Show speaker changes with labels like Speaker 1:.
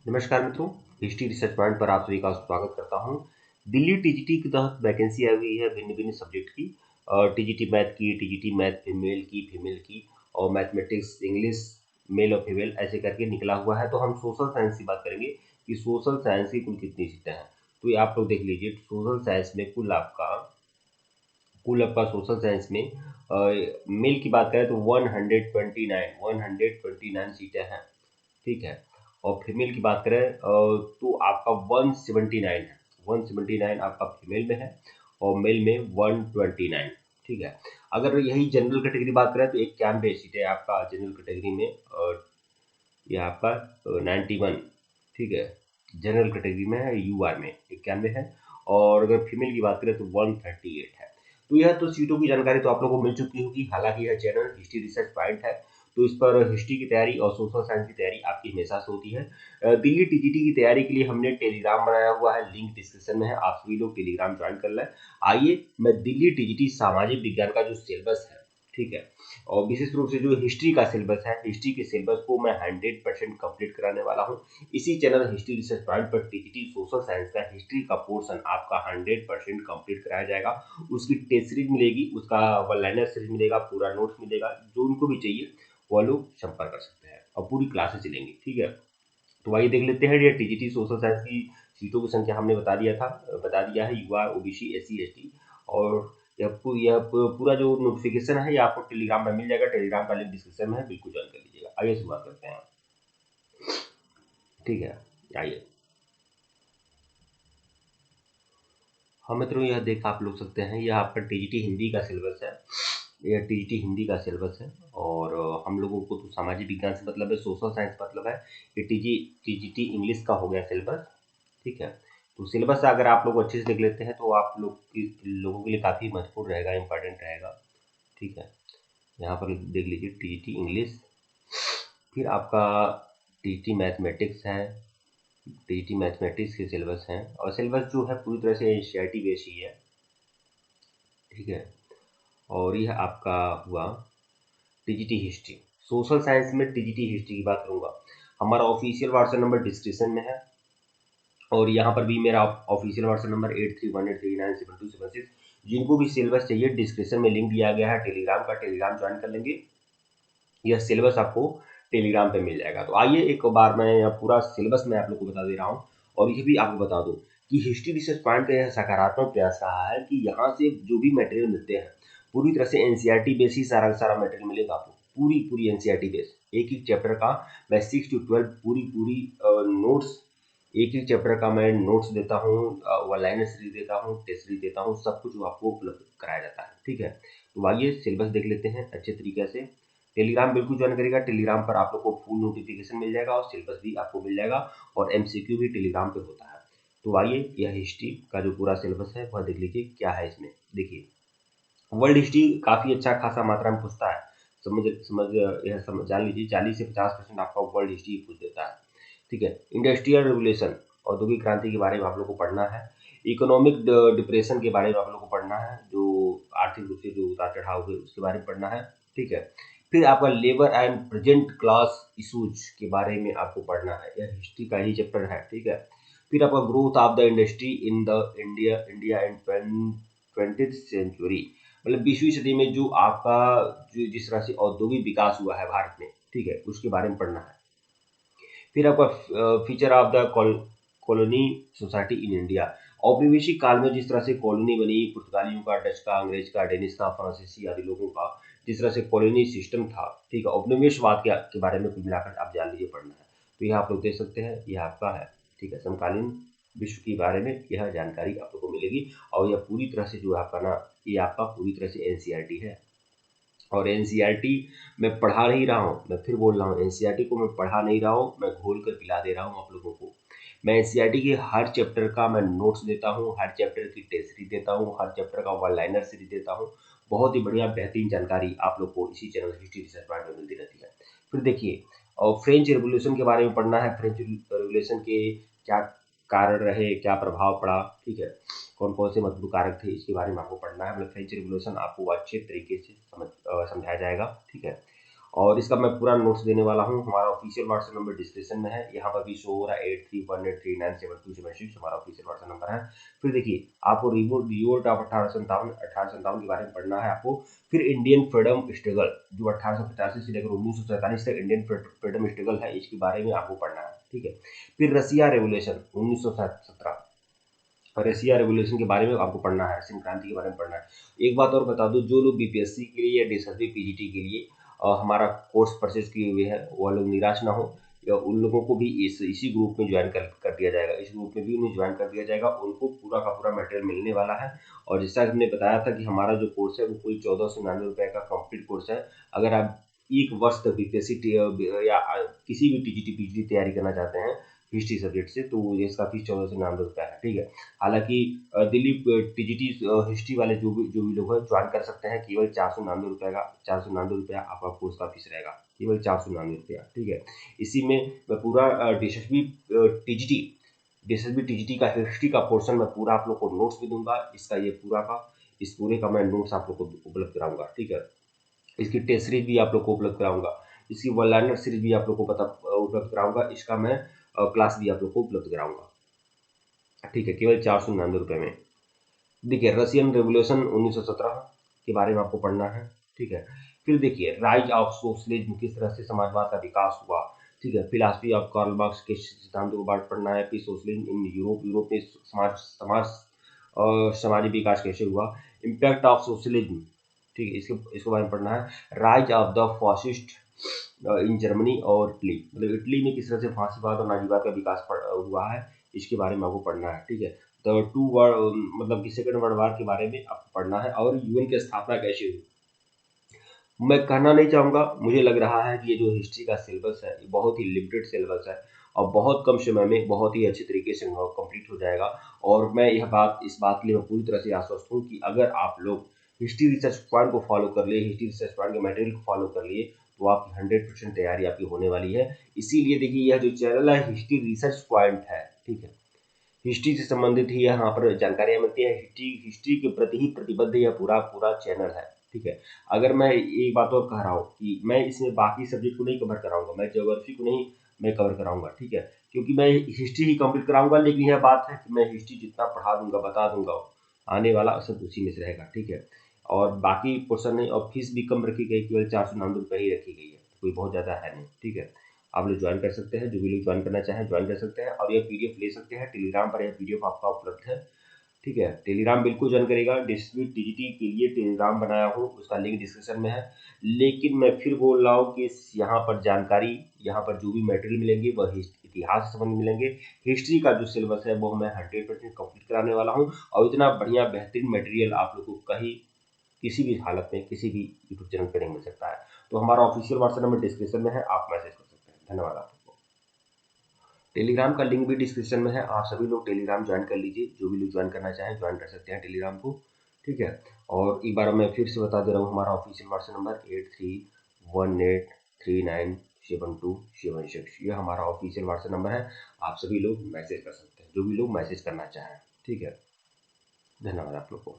Speaker 1: नमस्कार मित्रों, history research point पर आप सभी का स्वागत करता हूं। दिल्ली टीजीटी के तहत वैकेंसी आई हुई है भिन्न भिन्न सब्जेक्ट की। टीजीटी मैथ की, टीजीटी मैथ फीमेल की और मैथमेटिक्स इंग्लिश मेल और फीमेल ऐसे करके निकला हुआ है। तो हम सोशल साइंस की बात करेंगे कि सोशल साइंस की कुल कितनी सीटें हैं। तो ये आप लोग देख लीजिए, सोशल साइंस में कुल आपका सोशल साइंस में मेल की बात करें तो 129 सीटें हैं। ठीक है। और फीमेल की बात करें तो आपका 179 है। 179 आपका फीमेल में है और मेल में 129। ठीक है। अगर यही जनरल कैटेगरी बात करें तो 91 सीट है आपका जनरल कैटेगरी में, और यह आपका 91। ठीक है। जनरल कैटेगरी में है, यूआर में 91 है। और अगर फीमेल की बात करें तो 138 है। तो यह तो सीटों की जानकारी तो आप लोगों को मिल चुकी होगी। हालांकि यह चैनल हिस्ट्री रिसर्च पॉइंट है, तो इस पर हिस्ट्री की तैयारी और सोशल साइंस की तैयारी आपकी हमेशा से होती है। दिल्ली टीजीटी की तैयारी के लिए हमने टेलीग्राम बनाया हुआ है, लिंक डिस्क्रिप्शन में है, आप सभी लोग टेलीग्राम ज्वाइन कर लें। आइए मैं दिल्ली टीजीटी सामाजिक विज्ञान का जो सिलेबस है, ठीक है, और विशेष रूप से जो हिस्ट्री का सिलेबस है, हिस्ट्री के सिलेबस को मैं 100% कंप्लीट कराने वाला हूं। इसी चैनल हिस्ट्री रिसर्च पॉइंट पर टीजीटी सोशल साइंस का हिस्ट्री का पोर्शन आपका 100% कंप्लीट कराया जाएगा। उसकी टेस्ट सीरीज मिलेगी, उसका वन लाइनर सीरीज मिलेगा, पूरा नोट्स मिलेगा। जो उनको भी चाहिए वो लोग संपर्क कर सकते हैं और पूरी क्लासेस चलेंगी। ठीक है। तो आइए देख लेते हैं, ये टीजीटी सोशल साइंस की सीटों की संख्या हमने बता दिया है, युवा, ओबीसी, एससी, एसटी। और पूरा जो नोटिफिकेशन है ये आपको टेलीग्राम में मिल जाएगा। टेलीग्राम का लिंक डिस्क्रिप्शन में है, बिल्कुल ज्वाइन कर लीजिएगा। आइए शुरुआत करते हैं। ठीक है। आइए हम मित्रों यह देख आप लोग सकते हैं, यह आपका टीजीटी हिंदी का सिलेबस है। यह टीजीटी हिंदी का सिलेबस है और हम लोगों को तो सामाजिक विज्ञान से मतलब है, सोशल साइंस मतलब है। ये टीजीटी इंग्लिश का हो गया सिलेबस। ठीक है। तो सिलेबस अगर आप लोग अच्छे से देख लेते हैं तो आप लोगों के लिए काफ़ी महत्वपूर्ण रहेगा, इंपॉर्टेंट रहेगा। ठीक है। यहाँ पर देख लीजिए, टीजीटी इंग्लिश, फिर आपका टीजीटी मैथमेटिक्स है। टीजीटी मैथमेटिक्स के सिलेबस हैं और सिलेबस जो है पूरी तरह से एनसीईआरटी बेस ही है। ठीक है। और यह आपका हुआ टीजीटी हिस्ट्री। सोशल साइंस में टीजीटी हिस्ट्री की बात करूंगा। हमारा ऑफिशियल व्हाट्सएप नंबर डिस्क्रिप्शन में है और यहाँ पर भी मेरा ऑफिशियल व्हाट्सएप नंबर 8318397276। जिनको भी सिलेबस चाहिए डिस्क्रिप्शन में लिंक दिया गया है टेलीग्राम का, टेलीग्राम ज्वाइन कर लेंगे। यह सिलेबस आपको टेलीग्राम पे मिल जाएगा। तो आइए एक बार मैं पूरा सिलेबस मैं आप लोग को बता दे रहा हूँ। और ये भी आपको बता दूं कि हिस्ट्री रिसर्च पॉइंट का यह सकारात्मक प्रयास रहा है कि यहाँ से जो भी मटेरियल मिलते हैं पूरी तरह से एनसीईआरटी बेस ही सारा सारा मटेरियल मिलेगा आपको। पूरी पूरी एनसीईआरटी बेस, एक एक चैप्टर का मैं 6 to 12 पूरी पूरी नोट्स, एक एक चैप्टर का मैं नोट्स देता हूँ, वन लाइनर सीरीज देता हूँ, टेस्ट सीरीज देता हूँ, सब कुछ आपको उपलब्ध कराया जाता है। ठीक है। तो आइए सिलेबस देख लेते हैं अच्छे तरीके से। टेलीग्राम बिल्कुल ज्वाइन करेगा। टेलीग्राम पर आप लोग को फुल नोटिफिकेशन मिल जाएगा और सिलेबस भी आपको मिल जाएगा और एमसीक्यू भी टेलीग्राम पे होता है। तो आइए यह हिस्ट्री का जो पूरा सिलेबस है वह देख लीजिए क्या है इसमें। देखिए, वर्ल्ड हिस्ट्री काफी अच्छा खासा मात्रा में पूछता है। समझ समझ यह समझ जान लीजिए, 40 से 50% आपका वर्ल्ड हिस्ट्री पूछ देता है। ठीक है। इंडस्ट्रियल रेवोल्यूशन, औद्योगिक क्रांति के बारे में आप लोग को पढ़ना है। इकोनॉमिक डिप्रेशन के बारे में आप लोग को पढ़ना है, जो आर्थिक रूप से जो उतार चढ़ाव हुए उसके बारे में पढ़ना है। ठीक है। फिर आपका labour and present class issues के बारे में आपको पढ़ना है, यह हिस्ट्री का ही चैप्टर है। ठीक है। फिर आपका growth of the industry in the India in 20th century, मतलब 20वीं सदी में जो आपका जो जिस तरह से औद्योगिक विकास हुआ है भारत में, ठीक है, उसके बारे में पढ़ना है। फिर आपका feature of the colony society in India, औपनिवेशिक काल में जिस तरह से कॉलोनी बनी, पुर्तगालियों का, डच का, अंग्रेज का, डेनिश का, फ्रांसीसी आदि लोगों का जिस तरह से कॉलोनी सिस्टम था। ठीक है। औपनिवेशवाद के बारे में कुल मिलाकर आप जान लीजिए, पढ़ना है। तो यह आप लोग देख सकते हैं, यह आपका है। ठीक है। समकालीन विश्व के बारे में यह जानकारी आप लोग को मिलेगी और यह पूरी तरह से जो आपका ना, ये आपका पूरी तरह से एनसीईआरटी है। और एनसीईआरटी मैं पढ़ा नहीं रहा हूँ, मैं फिर बोल रहा हूँ, एनसीईआरटी को मैं पढ़ा नहीं रहा हूँ, मैं घोल कर पिला दे रहा हूँ आप लोगों को। मैं एनसीईआरटी के हर चैप्टर का मैं नोट्स देता हूँ, हर चैप्टर की टेस्ट सीरीज देता हूँ, हर चैप्टर का वन लाइनर सीरीज देता हूँ। बहुत ही बढ़िया बेहतरीन जानकारी आप लोग को इसी चैनल हिस्ट्री रिसर्च पॉइंट में मिलती रहती है। फिर देखिए, और फ्रेंच रेवोल्यूशन के बारे में पढ़ना है। फ्रेंच रेवोल्यूशन के क्या कारण रहे, क्या प्रभाव पड़ा, ठीक है, कौन कौन से महत्वपूर्ण कारक थे, इसके बारे में आपको पढ़ना है। मतलब फ्रेंच रिवोल्यूशन आपको अच्छे तरीके से समझाया जाएगा। ठीक है। और इसका मैं पूरा नोट्स देने वाला हूँ। हमारा ऑफिशियल व्हाट्सएप नंबर डिस्क्रिप्शन में है, यहाँ पर भी शो हो रहा है 8318397276 हमारा ऑफिशियल व्हाट्सएप नंबर है। फिर देखिए आपको रिवोल्ट ऑफ 1857 के बारे में पढ़ना है आपको। फिर इंडियन फ्रीडम स्ट्रगल जो 1885 से लेकर 1947 तक इंडियन फ्रीडम स्ट्रगल है, इसके बारे में आपको पढ़ना है, ठीक है। फिर रसिया रेवोल्यूशन 1917, रसिया रेवोल्यूशन के बारे में आपको पढ़ना है, रशियन क्रांति के बारे में पढ़ना है। एक बात और बता दूं, जो लोग बीपीएससी के लिए या डीएसएसबी पीजीटी के लिए हमारा कोर्स परचेज किए हुए हैं, वह लोग निराश ना हो, या उन लोगों को भी इसी ग्रुप में ज्वाइन कर दिया जाएगा। इस ग्रुप में भी उन्हें ज्वाइन कर दिया जाएगा, उनको पूरा का पूरा मटेरियल मिलने वाला है। और जैसा हमने बताया था कि हमारा जो कोर्स है वो कोई 1499 रुपए का कंप्लीट कोर्स है। अगर आप एक वर्ष तक बीपीएससी या किसी भी टीजीटी पीजीटी तैयारी करना चाहते हैं हिस्ट्री सब्जेक्ट से, तो इसका फीस 1499 रुपये है, ठीक है। हालांकि दिल्ली टीजीटी हिस्ट्री वाले जो भी लोग हैं ज्वाइन कर सकते हैं, केवल 499 रुपया आपका कोर्स का फीस रहेगा, केवल 499 रुपया, ठीक है। इसी में मैं पूरा डीएसएसबी टीजीटी का हिस्ट्री का पोर्शन मैं पूरा आप लोग को नोट्स भी दूंगा। इसका ये इस पूरे का मैं नोट्स आप लोग को उपलब्ध कराऊंगा, ठीक है। इसकी टेस्ट सीरीज भी आप लोग को उपलब्ध कराऊंगा, इसकी वन लाइनर सीरीज भी आप लोग को उपलब्ध कराऊंगा, इसका मैं क्लास भी आप लोग को उपलब्ध कराऊंगा, ठीक है, केवल 499 रुपये में। देखिए रशियन रेवोल्यूशन 1917 के बारे में आपको पढ़ना है, ठीक है। फिर देखिए राइज ऑफ सोशलिज्म, किस तरह से समाजवाद का विकास हुआ, ठीक है। फिलासफी ऑफ कार्ल मार्क्स के सिद्धांतों को पढ़ना है। फिर सोशलिज्म इन यूरोप में समाजी विकास कैसे हुआ, इम्पैक्ट ऑफ सोशलिज्म, ठीक है, इसके बारे में पढ़ना है। Rise of the fascist in Germany और इटली, मतलब इटली में किस तरह से फांसीवाद और नाजीवाद का विकास हुआ है, इसके बारे में आपको पढ़ना है, ठीक है। तो मतलब कि सेकंड वर्ल्ड वॉर के बारे में आपको पढ़ना है। और यूएन की स्थापना कैसे हुई। मैं कहना नहीं चाहूँगा, मुझे लग रहा है कि ये जो हिस्ट्री का सिलेबस है ये बहुत ही लिमिटेड सिलेबस है और बहुत कम समय में बहुत ही अच्छे तरीके से कंप्लीट हो जाएगा। और मैं इस बात के लिए मैं पूरी तरह से आश्वस्त हूँ कि अगर आप लोग हिस्ट्री रिसर्च पॉइंट को फॉलो कर लिए, हिस्ट्री रिसर्च पॉइंट के मटेरियल को फॉलो कर लिए, तो आपकी 100% तैयारी आपकी होने वाली है। इसीलिए देखिए यह जो चैनल है हिस्ट्री रिसर्च पॉइंट है, ठीक है। हिस्ट्री से संबंधित ही यहाँ पर जानकारियां मिलती है, हिस्ट्री के प्रति ही प्रतिबद्ध यह पूरा चैनल है, ठीक है। अगर मैं एक बात और कह रहा हूँ कि मैं इसमें बाकी सब्जेक्ट को नहीं कवर कराऊंगा, मैं ज्योग्राफी को नहीं मैं कवर कराऊंगा, ठीक है, क्योंकि मैं हिस्ट्री ही कंप्लीट कराऊंगा। लेकिन यह बात है कि मैं हिस्ट्री जितना पढ़ा दूंगा बता दूंगा आने वाला सब उसी में से रहेगा, ठीक है। और बाकी पोर्शन नहीं, और फीस भी कम रखी गई, केवल 499 ही रखी गई है, कोई बहुत ज़्यादा है नहीं, ठीक है। आप लोग ज्वाइन कर सकते हैं, जो भी लोग ज्वाइन करना चाहें ज्वाइन कर सकते हैं। और यह पीडीएफ ले सकते हैं, टेलीग्राम पर यह पीडीएफ आपका उपलब्ध है, ठीक है। टेलीग्राम बिल्कुल ज्वाइन करेगा। डिस्ट्रिक्ट टीजीटी के लिए टेलीग्राम बनाया हूँ, उसका लिंक डिस्क्रिप्शन में है। लेकिन मैं फिर बोल रहा हूँ कि यहाँ पर जानकारी, यहाँ पर जो भी मटेरियल मिलेंगे वह इतिहास से संबंधित मिलेंगे। हिस्ट्री का जो सिलेबस है वो मैं 100% कंप्लीट कराने वाला हूँ। और इतना बढ़िया बेहतरीन मटेरियल आप लोग को कहीं किसी भी हालत में किसी भी यूट्यूब चैनल पर नहीं मिल सकता है। तो हमारा ऑफिशियल व्हाट्सएप नंबर डिस्क्रिप्शन में है, आप मैसेज कर सकते हैं। धन्यवाद आपको। टेलीग्राम का लिंक भी डिस्क्रिप्शन में है, आप सभी लोग टेलीग्राम ज्वाइन कर लीजिए, जो भी लोग ज्वाइन करना चाहें ज्वाइन कर सकते हैं टेलीग्राम को, ठीक है। और एक बार मैं फिर से बता दे रहा हूँ, हमारा ऑफिशियल व्हाट्सएप नंबर 8318397276, ये हमारा ऑफिशियल व्हाट्सएप नंबर है। आप सभी लोग मैसेज कर सकते हैं, जो भी लोग मैसेज करना चाहें, ठीक है। धन्यवाद आप लोग को।